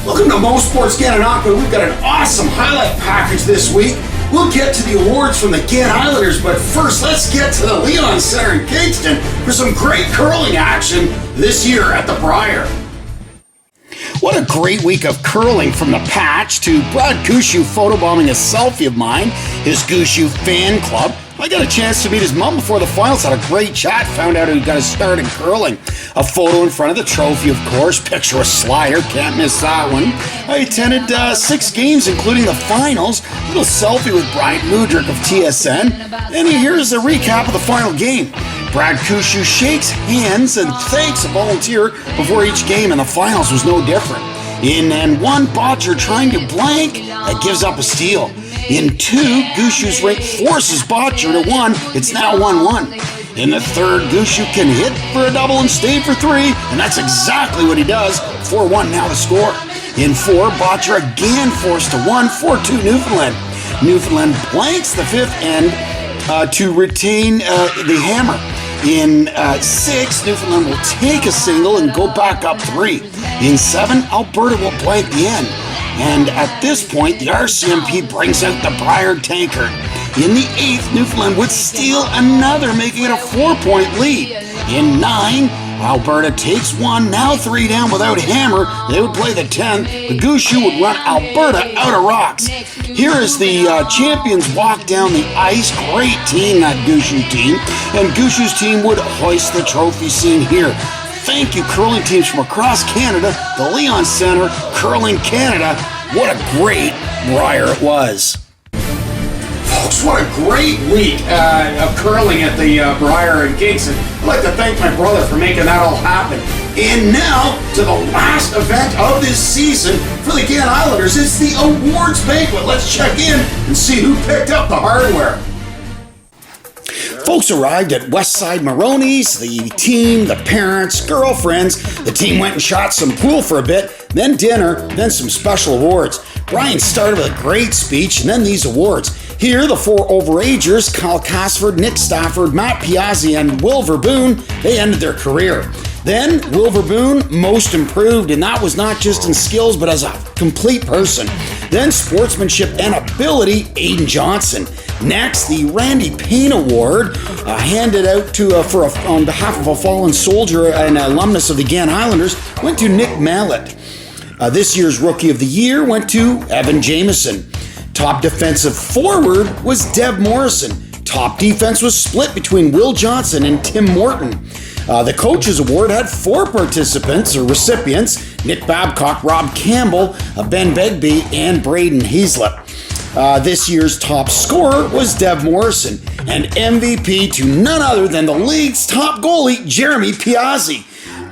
Welcome to Mo Sports Gan Islanders. We've got an awesome highlight package this week. We'll get to the awards from the Gan Islanders, but first let's get to the Leon Center in Kingston for some great curling action this year at the Brier. What a great week of curling, from the patch to Brad Gushu photobombing a selfie of mine, his Gushu fan club. I got a chance to meet his mom before the finals, had a great chat, found out he got his start in curling. A photo in front of the trophy, of course, picture a slider, can't miss that one. I attended 6 games, including the finals, a little selfie with Brian Mudrick of TSN, and here's a recap of the final game. Brad Gushu shakes hands and thanks a volunteer before each game, and the finals was no different. In and 1, Botcher trying to blank, that gives up a steal. In 2, Gushu's rink forces Botcher to 1, it's now 1-1. In the 3rd, Gushu can hit for a double and stay for 3, and that's exactly what he does. 4-1 now the score. In 4, Botcher again forced to 1, 4-2 Newfoundland. Newfoundland blanks the 5th end to retain the hammer. In 6, Newfoundland will take a single and go back up 3. In 7, Alberta will blank the end. And at this point, the RCMP brings out the Brier tankard. In the 8th, Newfoundland would steal another, making it a 4-point lead. In 9, Alberta takes 1, now 3 down without hammer. They would play the 10th. The Gushu would run Alberta out of rocks. Here is the champions walk down the ice. Great team, that Gushu team. And Gushu's team would hoist the trophy seen here. Thank you, curling teams from across Canada, the Leon Center, Curling Canada. What a great Brier it was. Folks, what a great week of curling at the Brier in Kingston. I'd like to thank my brother for making that all happen. And now to the last event of this season for the Gan Islanders. It's the awards banquet. Let's check in and see who picked up the hardware. Folks arrived at Westside Maroney's, the team, the parents, girlfriends. The team went and shot some pool for a bit, then dinner, then some special awards. Brian started with a great speech and then these awards. Here, the 4 overagers, Kyle Casford, Nick Stafford, Matt Piazzi, and Will Verboon, they ended their career. Then, Will Verboon, most improved, and that was not just in skills, but as a complete person. Then, sportsmanship and ability, Aiden Johnson. Next, the Randy Payne Award, handed out to on behalf of a fallen soldier and alumnus of the Gan Islanders, went to Nick Mallett. This year's Rookie of the Year went to Evan Jameson. Top defensive forward was Dev Morrison. Top defense was split between Will Johnson and Tim Morton. The Coaches Award had 4 participants or recipients: Nick Babcock, Rob Campbell, Ben Begbie, and Braden Heaslip. This year's top scorer was Dev Morrison, and MVP to none other than the league's top goalie, Jeremy Piazzi.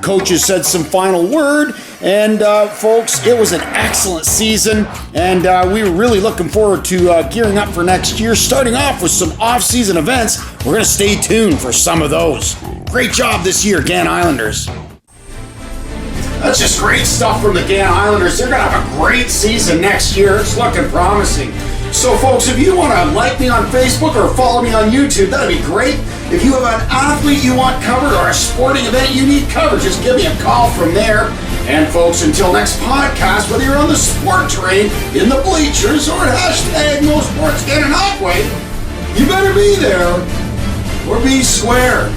Coaches said some final word, and folks, it was an excellent season, and we were really looking forward to gearing up for next year, starting off with some off-season events. We're going to stay tuned for some of those. Great job this year, Gan Islanders. That's just great stuff from the Gan Islanders. They're going to have a great season next year. It's looking promising. So, folks, if you want to like me on Facebook or follow me on YouTube, that'd be great. If you have an athlete you want covered or a sporting event you need covered, just give me a call from there. And, folks, until next podcast, whether you're on the sport train, in the bleachers, or at hashtag #MoSportsGanAndHawkway, you better be there or be square.